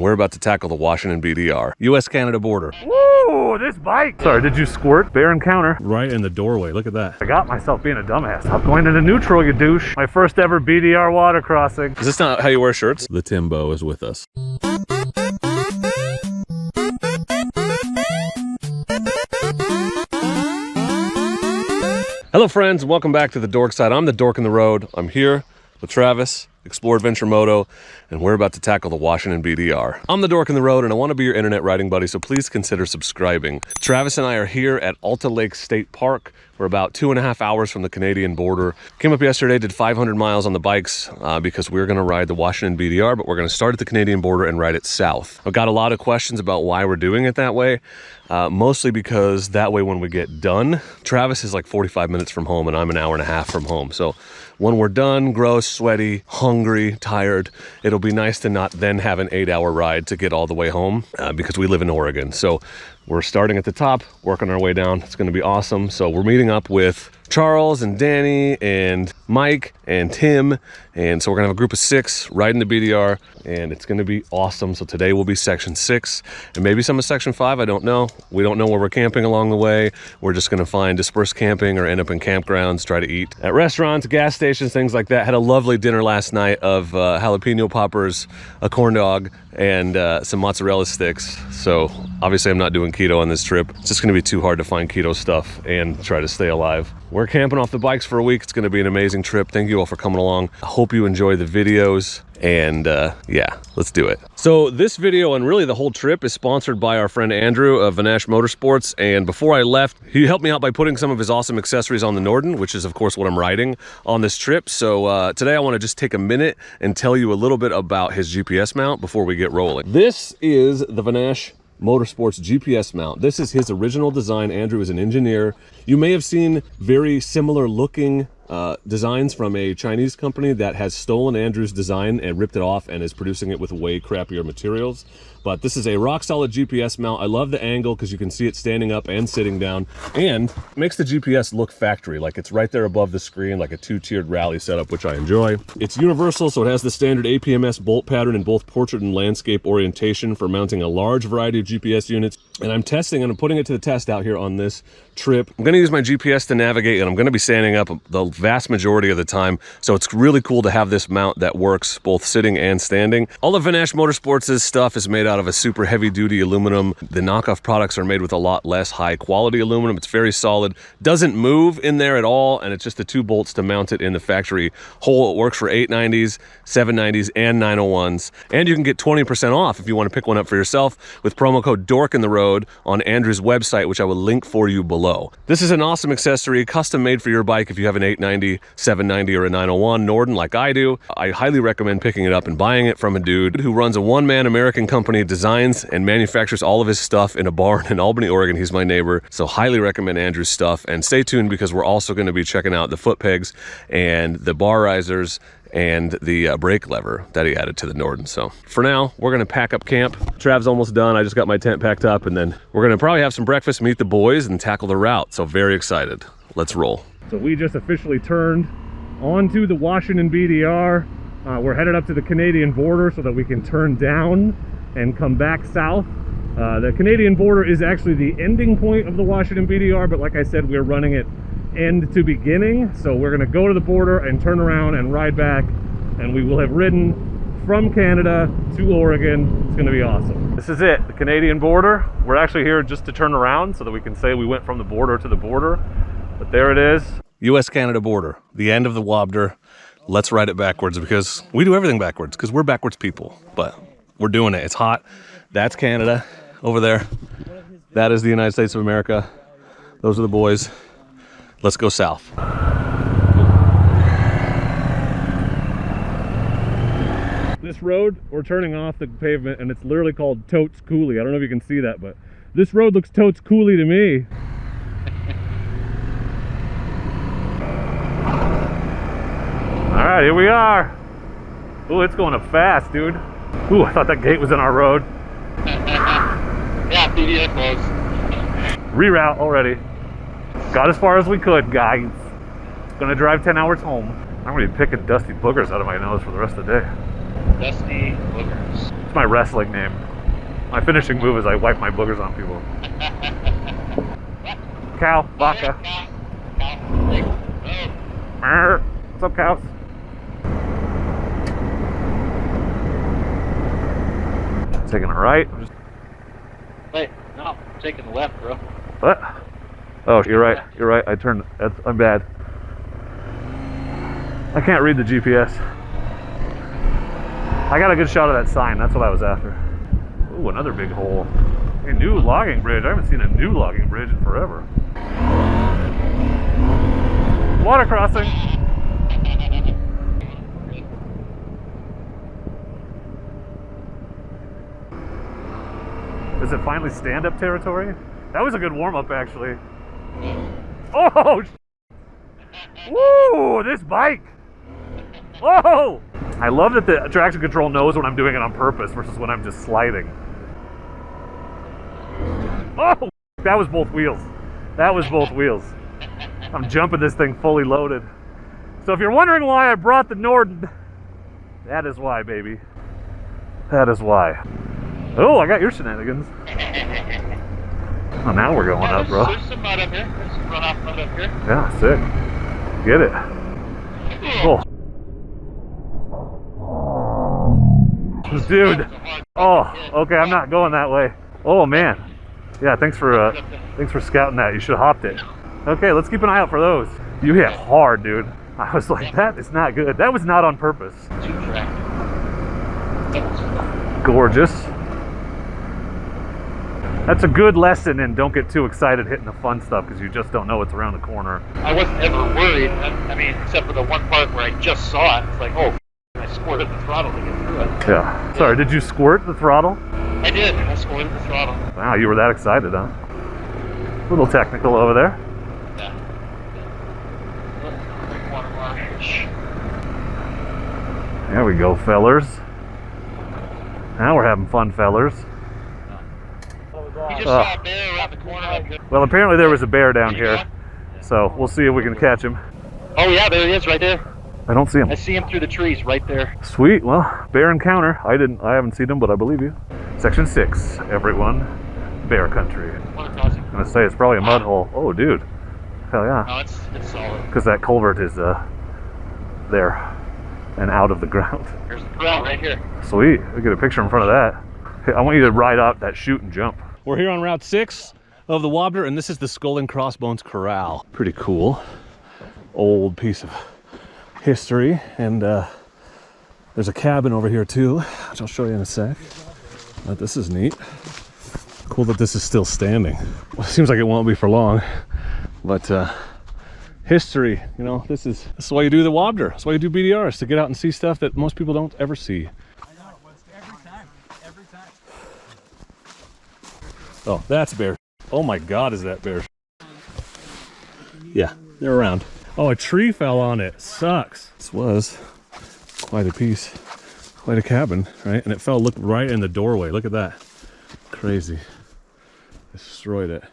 We're about to tackle the Washington BDR, US-Canada border. Woo, this bike! Sorry, did you squirt? Bear encounter. Right in the doorway, look at that. I got myself being a dumbass. I'm going into neutral, you douche. My first ever BDR water crossing. Is this not how you wear shirts? The Timbo is with us. Hello friends, and welcome back to the Dork Side. I'm the Dork in the Road. I'm here with Travis, Explore Adventure Moto, and we're about to tackle the Washington BDR. I'm the Dork in the Road, and I want to be your internet riding buddy, so please consider subscribing. Travis and I are here at Alta Lake State Park. We're about 2.5 hours from the Canadian border. Came up yesterday, did 500 miles on the bikes because we're gonna ride the Washington BDR, but we're gonna start at the Canadian border and ride it south. I've got a lot of questions about why we're doing it that way, mostly because that way when we get done, Travis is like 45 minutes from home and I'm an hour and a half from home. So when we're done, gross, sweaty, hungry, tired, it'll be nice to not then have an 8-hour ride to get all the way home because we live in Oregon. So we're starting at the top, working our way down. It's gonna be awesome. So we're meeting up with Charles and Danny and Mike and Tim. And so we're gonna have a group of 6 riding the BDR and it's gonna be awesome. So today will be section 6 and maybe some of section 5, I don't know. We don't know where we're camping along the way. We're just gonna find dispersed camping or end up in campgrounds, try to eat at restaurants, gas stations, things like that. Had a lovely dinner last night of jalapeno poppers, a corn dog, and some mozzarella sticks. So obviously I'm not doing keto on this trip. It's just gonna be too hard to find keto stuff and try to stay alive. We're camping off the bikes for a week. It's gonna be an amazing trip. Thank you all for coming along. I hope you enjoy the videos and yeah, let's do it. So this video and really the whole trip is sponsored by our friend Andrew of Vanash Motorsports. And before I left, he helped me out by putting some of his awesome accessories on the Norden, which is of course what I'm riding on this trip. So today I wanna just take a minute and tell you a little bit about his GPS mount before we get rolling. This is the Vanash Motorsports GPS mount. This is his original design. Andrew is an engineer. You may have seen very similar looking designs from a Chinese company that has stolen Andrew's design and ripped it off and is producing it with way crappier materials. But this is a rock solid GPS mount. I love the angle because you can see it standing up and sitting down, and it makes the GPS look factory, like it's right there above the screen, like a 2-tiered rally setup, which I enjoy. It's universal, so it has the standard APMS bolt pattern in both portrait and landscape orientation for mounting a large variety of GPS units. And I'm testing and I'm putting it to the test out here on this trip. I'm gonna use my GPS to navigate and I'm gonna be standing up the vast majority of the time. So it's really cool to have this mount that works both sitting and standing. All of Vanash Motorsports' stuff is made out of a super heavy duty aluminum. The knockoff products are made with a lot less high quality aluminum. It's very solid, doesn't move in there at all. And it's just the 2 bolts to mount it in the factory hole. It works for 890s, 790s, and 901s. And you can get 20% off if you want to pick one up for yourself with promo code DORK in the Road on Andrew's website, which I will link for you below. This is an awesome accessory, custom made for your bike if you have an 890, 790, or a 901 Norden like I do. I highly recommend picking it up and buying it from a dude who runs a one-man American company, designs and manufactures all of his stuff in a barn in Albany, Oregon. He's my neighbor, so highly recommend Andrew's stuff. And stay tuned because we're also going to be checking out the foot pegs and the bar risers and the brake lever that he added to the Norden. So for now, we're gonna pack up camp. Trav's almost done. I just got my tent packed up and then we're gonna probably have some breakfast, meet the boys, and tackle the route. So very excited. Let's roll. So we just officially turned onto the Washington BDR. We're headed up to the Canadian border so that we can turn down and come back south. The Canadian border is actually the ending point of the Washington BDR, but like I said, we're running it end to beginning. So we're gonna go to the border and turn around and ride back, and we will have ridden from Canada to Oregon. It's gonna be awesome. This is it, the Canadian border. We're actually here just to turn around so that we can say we went from the border to the border, but there it is. US-Canada border, the end of the WABDR. Let's ride it backwards because we do everything backwards because we're backwards people, but we're doing it. It's hot. That's Canada over there. That is the United States of America. Those are the boys. Let's go south. This road, we're turning off the pavement and it's literally called Totes Coulee. I don't know if you can see that, but this road looks totes coulee to me. All right, here we are. Ooh, it's going up fast, dude. Ooh, I thought that gate was in our road. Yeah, PDF was. Reroute already. Got as far as we could, guys. Gonna drive 10 hours home. I'm gonna be picking dusty boogers out of my nose for the rest of the day. Dusty boogers. my wrestling name. My finishing move is I wipe my boogers on people. Cow, vodka. What's up, cows? Taking a right. Wait, no, I'm taking the left, bro. What? Oh, you're right. You're right. I turned. I'm bad. I can't read the GPS. I got a good shot of that sign. That's what I was after. Ooh, another big hole. A new logging bridge. I haven't seen a new logging bridge in forever. Water crossing. Is it finally stand-up territory? That was a good warm-up, actually. Oh! Woo! This bike! Whoa! I love that the traction control knows when I'm doing it on purpose versus when I'm just sliding. Oh! That was both wheels. That was both wheels. I'm jumping this thing fully loaded. So if you're wondering why I brought the Norden, that is why, baby. That is why. Oh, I got your shenanigans. Oh, now we're going up, bro. There's some mud up here. There's some runoff mud up here. Yeah, sick. Get it. Oh. Dude. Oh, okay, I'm not going that way. Oh, man. Yeah, thanks for scouting that. You should have hopped it. Okay, let's keep an eye out for those. You hit hard, dude. I was like, that is not good. That was not on purpose. Gorgeous. That's a good lesson in don't get too excited hitting the fun stuff because you just don't know what's around the corner. I wasn't ever worried. I mean, except for the one part where I just saw it. It's like, oh, I squirted the throttle to get through it. Yeah. Sorry, did you squirt the throttle? I did. I squirted the throttle. Wow, you were that excited, huh? A little technical over there. Yeah. Water wash. There we go, fellers. Now we're having fun, fellers. You just saw a bear around the corner. Well, apparently there was a bear down here, so we'll see if we can catch him. Oh yeah, there he is, right there. I don't see him. I see him through the trees, right there. Sweet. Well, bear encounter. I haven't seen him, but I believe you. Section 6, everyone. Bear country. Water crossing. I'm gonna say it's probably a mud hole. Oh, dude. Hell yeah. No, it's solid. Because that culvert is there and out of the ground. There's the corral right here. Sweet. We get a picture in front of that. Hey, I want you to ride out that chute and jump. We're here on Route 6 of the WABDR, and this is the Skull and Crossbones Corral. Pretty cool. Old piece of history. And there's a cabin over here too, which I'll show you in a sec. But this is neat. Cool that this is still standing. Well, it seems like it won't be for long. But history, you know, this is why you do the WABDR. That's why you do BDR, is to get out and see stuff that most people don't ever see. Oh, that's bear. Oh my God, is that bear? Yeah, they're around. Oh, a tree fell on it. Sucks. This was quite a piece, quite a cabin, right? And it fell, look, right in the doorway. Look at that. Crazy. Destroyed it.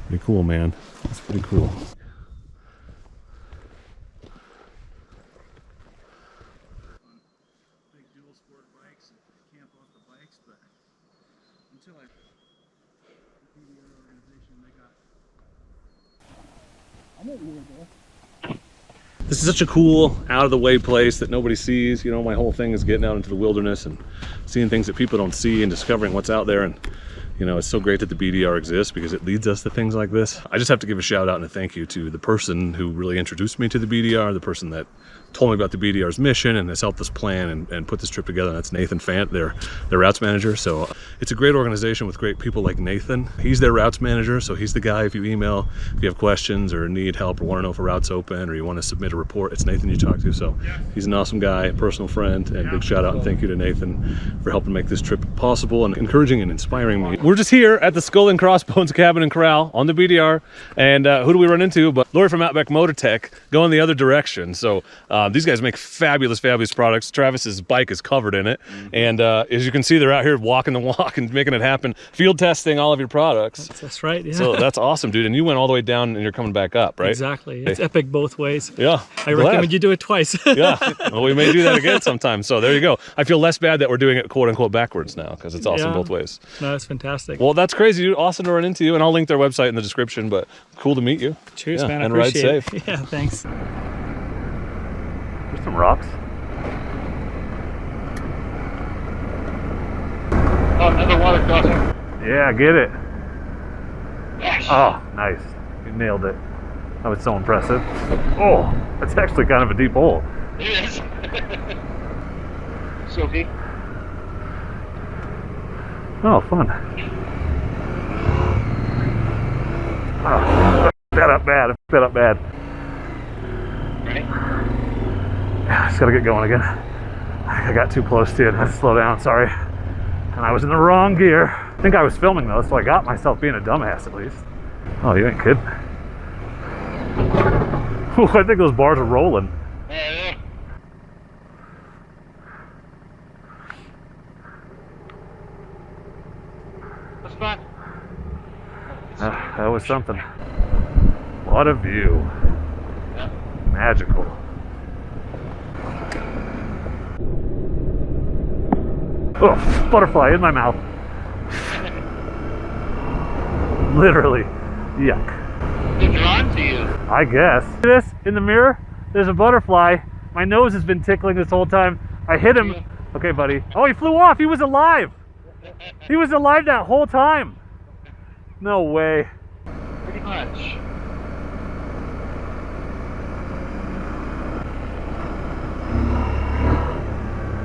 Pretty cool, man. That's pretty cool. This is such a cool, out-of-the-way place that nobody sees. You know, my whole thing is getting out into the wilderness and seeing things that people don't see and discovering what's out there. And you know, it's so great that the BDR exists because it leads us to things like this. I just have to give a shout out and a thank you to the person who really introduced me to the BDR, the person that told me about the BDR's mission and has helped us plan and put this trip together. And that's Nathan Fant, their routes manager. So it's a great organization with great people like Nathan. He's their routes manager, so he's the guy. If you email, if you have questions or need help or want to know if a route's open or you want to submit a report, it's Nathan you talk to. So he's an awesome guy, a personal friend, and big shout out and thank you to Nathan for helping make this trip possible and encouraging and inspiring me. We're just here at the Skull and Crossbones Cabin and Corral on the BDR, and who do we run into but Lorry from Outback Motortek going the other direction. So These guys make fabulous products. Travis's bike is covered in it. And as you can see, they're out here walking the walk and making it happen. Field testing all of your products. That's right, yeah. So that's awesome, dude. And you went all the way down and you're coming back up, right? Exactly. It's epic both ways. Yeah. I recommend you do it twice. Yeah. Well, we may do that again sometime. So there you go. I feel less bad that we're doing it quote unquote backwards now because it's awesome both ways. No, it's fantastic. Well, that's crazy, dude. Awesome to run into you. And I'll link their website in the description, but cool to meet you. Cheers, man. I and ride appreciate safe. it. Yeah, thanks. There's some rocks. Oh, another water crossing. Yeah, get it. Yes. Oh, nice. You nailed it. That was so impressive. Oh, that's actually kind of a deep hole. It is. So deep. Oh, fun. Oh, fed up bad. Fed up bad. Right? I just gotta get going again. I got too close to it. I had to slow down, sorry. And I was in the wrong gear. I think I was filming though, so I got myself being a dumbass at least. Oh, you ain't kidding. Ooh, I think those bars are rolling. Yeah. That's fun. That was something. What a view. Yeah. Magical. Oh, butterfly in my mouth. Literally. Yuck. They're drawn to you. I guess. See this in the mirror? There's a butterfly. My nose has been tickling this whole time. I hit him. Okay, buddy. Oh, he flew off. He was alive. He was alive that whole time. No way. Pretty much.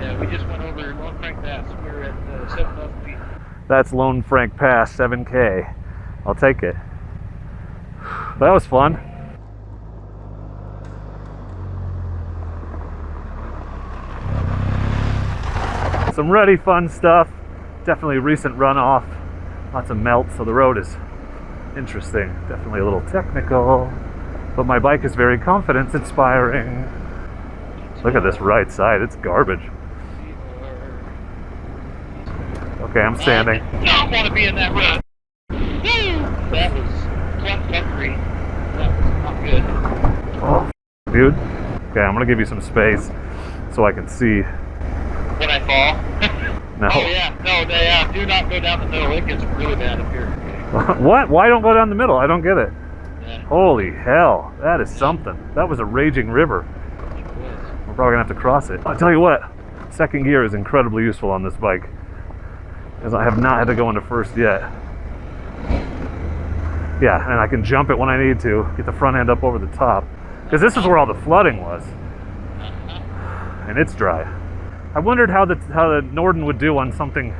Yeah, we just went over Lone Frank Pass. We were at 7,000 feet. That's Lone Frank Pass, 7K. I'll take it. That was fun. Some ruddy fun stuff. Definitely recent runoff. Lots of melt, so the road is interesting. Definitely a little technical, but my bike is very confidence inspiring. Look at this right side, it's garbage. Okay, I'm standing. I don't want to be in that rut. That was concrete. That was not good. Oh, dude. Okay, I'm gonna give you some space so I can see. When I fall? No. Oh yeah, no, do not go down the middle. It gets really bad up here. What? Why don't go down the middle? I don't get it. Yeah, Holy hell, that is something. That was a raging river. it was. We're probably gonna have to cross it. I'll tell you what, second gear is incredibly useful on this bike, as I have not had to go into first yet. Yeah, and I can jump it when I need to, get the front end up over the top, because this is where all the flooding was, and it's dry. I wondered how the Norden would do on something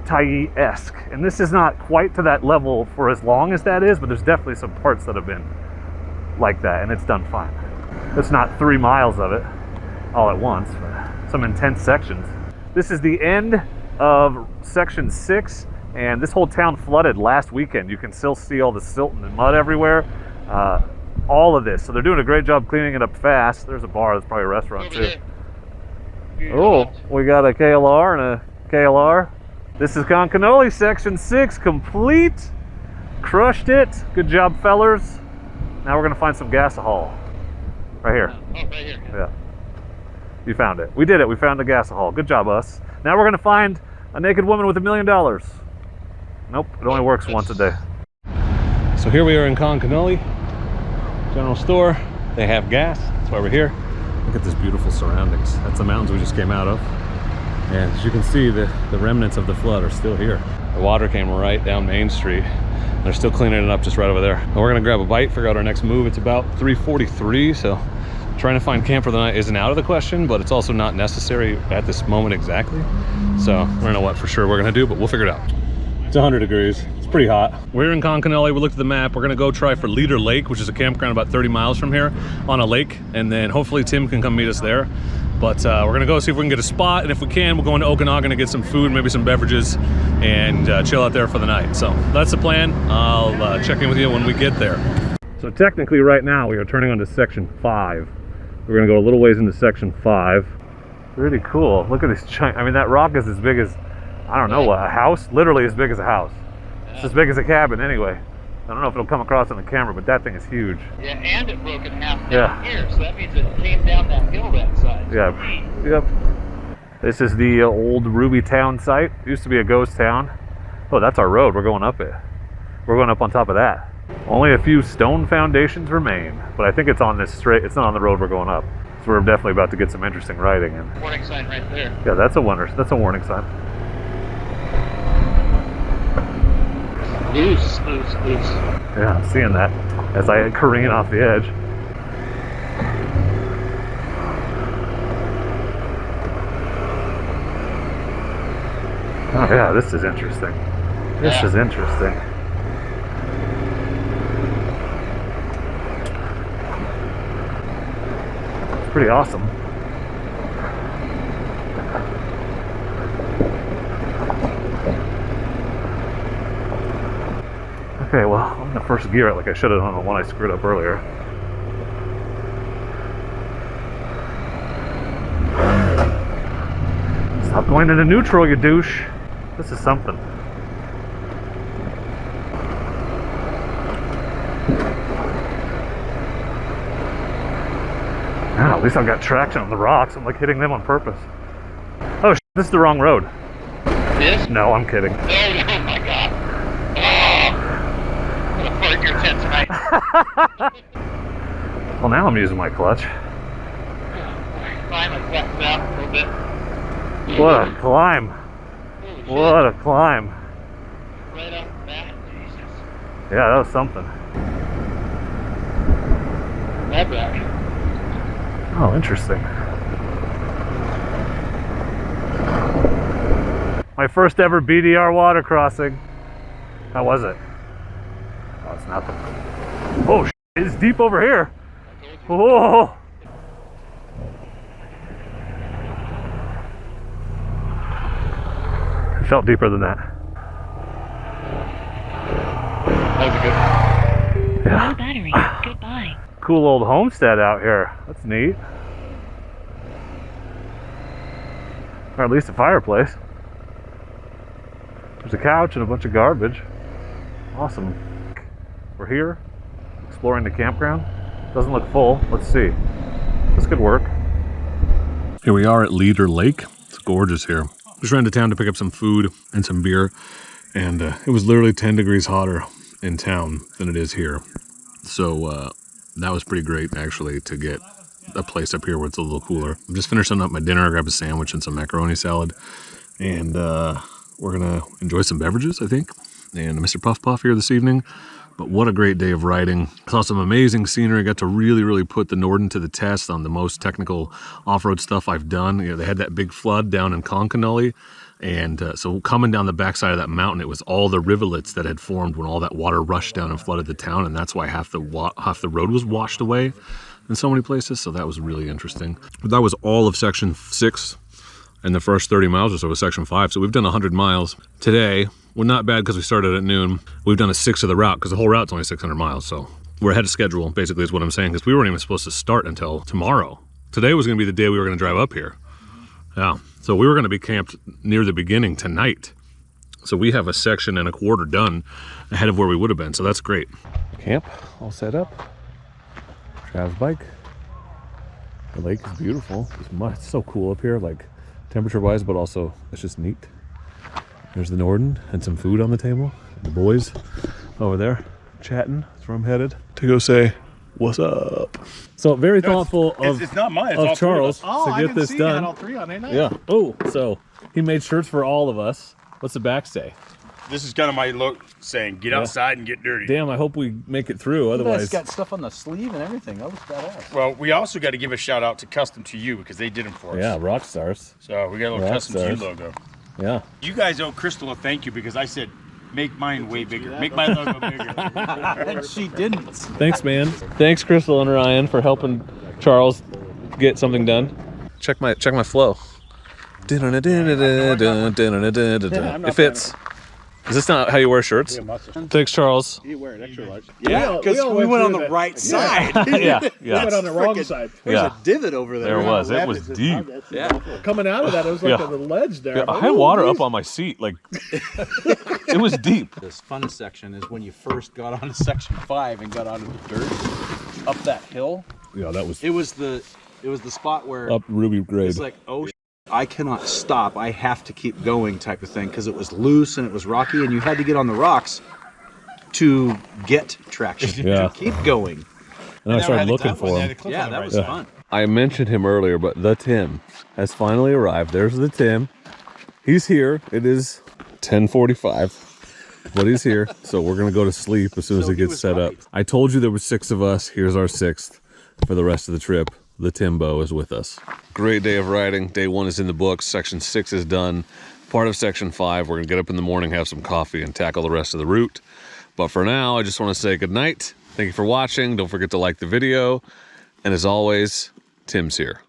Tyee-esque, and this is not quite to that level for as long as that is, but there's definitely some parts that have been like that, and it's done fine. It's not 3 miles of it all at once, but some intense sections. This is the end of section 6, and this whole town flooded last weekend. You can still see all the silt and the mud everywhere. All of this, so they're doing a great job cleaning it up fast. There's a bar, there's probably a restaurant Over too. there. Oh, we got a KLR and a KLR. This is Conconully, section 6, complete. Crushed it. Good job, fellers. Now we're gonna find some gasohol. Right here. Oh, right here. Yeah. You found it. We did it. We found the gasohol. Good job, us. Now we're gonna find a naked woman with $1 million. Nope, it only works once a day. So here we are in Conconully General Store. They have gas. That's why we're here. Look at this beautiful surroundings. That's the mountains we just came out of. And as you can see, the remnants of the flood are still here. The water came right down Main Street. They're still cleaning it up just right over there. And we're gonna grab a bite, figure out our next move. It's about 3:43, so trying to find camp for the night isn't out of the question, but it's also not necessary at this moment exactly. So I don't know what for sure we're gonna do, but we'll figure it out. It's 100 degrees. It's pretty hot. We're in Conconully. We looked at the map. We're gonna go try for Leader Lake, which is a campground about 30 miles from here on a lake, and then hopefully Tim can come meet us there. But we're gonna go see if we can get a spot, and if we can, we'll go into Okanagan to get some food, maybe some beverages, and chill out there for the night. So that's the plan. I'll check in with you when we get there. So technically right now we are turning onto section 5 We're gonna go a little ways into section 5. Pretty cool. Look at this I mean, that rock is as big as, I don't know, a house? Literally as big as a house. It's as big as a cabin anyway. I don't know if it'll come across on the camera, but that thing is huge. Yeah, and it broke in half down here, so that means it came down that hill that side. Yeah. Yep. This is the old Ruby Town site. It used to be a ghost town. Oh, that's our road. We're going up it. We're going up on top of that. Only a few stone foundations remain, but I think it's on this straight. It's not on the road we're going up. So we're definitely about to get some interesting riding in. Warning sign right there. Yeah, that's a warning sign. Loose. Yeah, I'm seeing that as I careen off the edge. Oh yeah, this is interesting. This is interesting. It's pretty awesome. Okay, well, I'm gonna first gear it like I should have on the one I screwed up earlier. Stop going into neutral, you douche. This is something. Ah, at least I've got traction on the rocks. I'm like hitting them on purpose. Oh, this is the wrong road. This? No, I'm kidding. Oh my god. I'm gonna fart in your tent tonight. Well, now I'm using my clutch. Finally flattened out a little bit. What a climb. What a climb. Right off the bat, Jesus. Yeah, that was something. That back. Oh, interesting. My first ever BDR water crossing. How was it? Oh, it's nothing. Oh, it's deep over here. Whoa. It felt deeper than that. That was a good one. Yeah. Low battery. Goodbye. Cool old homestead out here. That's neat. Or at least a fireplace. There's a couch and a bunch of garbage. Awesome. We're here, exploring the campground. Doesn't look full. Let's see. This could work. Here we are at Leader Lake. It's gorgeous here. Just ran to town to pick up some food and some beer, and it was literally 10 degrees hotter in town than it is here. So that was pretty great, actually, to get a place up here where it's a little cooler. I'm just finishing up my dinner. I grabbed a sandwich and some macaroni salad, and we're gonna enjoy some beverages, I think, and Mr. Puff Puff here this evening. But what a great day of riding. I saw some amazing scenery. I got to really put the Norden to the test on the most technical off-road stuff I've done. You know, they had that big flood down in Conconully, and so coming down the backside of that mountain, it was all the rivulets that had formed when all that water rushed down and flooded the town, and that's why half the road was washed away in so many places. So that was really interesting. But that was all of section 6, and the first 30 miles or so was section 5. So we've done 100 miles today. Well, not bad because we started at noon. We've done a 6th of the route because the whole route's only 600 miles. So we're ahead of schedule, basically, is what I'm saying, because we weren't even supposed to start until tomorrow. Today was going to be the day we were going to drive up here. Yeah. So we were going to be camped near the beginning tonight. So we have a section and a quarter done ahead of where we would have been. So that's great. Camp all set up. Trav's bike. The lake is beautiful. It's so cool up here, like temperature wise, but also it's just neat. There's the Norden and some food on the table. The boys over there chatting. That's where I'm headed to go say what's up. So very thoughtful it's not mine. It's of all Charles of to get this done. All 3 on it. Yeah. Oh, so he made shirts for all of us. What's the back say? This is kind of my look saying, get outside and get dirty. Damn, I hope we make it through. Otherwise, It's got stuff on the sleeve and everything. That was badass. Well, we also got to give a shout out to Custom to You because they did them for us. yeah, rock stars. So we got a little Rock Custom to You stars. logo. Yeah. You guys owe Crystal a thank you because I said, make mine way bigger. Make my logo bigger. And she didn't. Thanks, man. Thanks, Crystal and Ryan, for helping Charles get something done. Check my flow. It fits. Is this not how you wear shirts? Thanks, Charles. You wear an extra large. Yeah, because we went on the right side. Yeah, We went on the wrong side. There's Yeah. a divot over there. There it was. It was deep. Yeah. Coming out of that, it was like Yeah. the ledge there. Yeah, I had water up on my seat. Like, it was deep. This fun section is when you first got onto section 5 and got onto the dirt up that hill. Yeah, that was It was the spot where up Ruby grade. it's like, oh, I cannot stop. I have to keep going type of thing because it was loose and it was rocky and you had to get on the rocks to get traction. Yeah. To keep going. And I started looking for him. Yeah, that was fun. I mentioned him earlier, but the Tim has finally arrived. There's the Tim. He's here. It is 10:45, but he's here. So we're gonna go to sleep as soon as it gets set up. I told you there were 6 of us. Here's our 6th for the rest of the trip. The Timbo is with us. Great day of riding. Day 1 is in the books. Section 6 is done. Part of section 5. We're gonna get up in the morning, have some coffee, and tackle the rest of the route. But for now, I just want to say good night. Thank you for watching. Don't forget to like the video. And as always, Tim's here.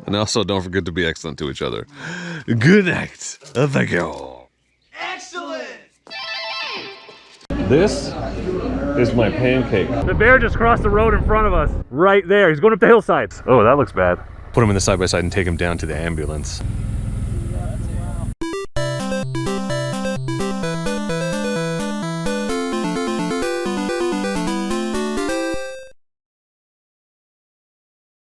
And also, don't forget to be excellent to each other. Good night. Thank you. Excellent. This is my pancake. The bear just crossed the road in front of us. Right there. He's going up the hillside. Oh, that looks bad. Put him in the side-by-side and take him down to the ambulance.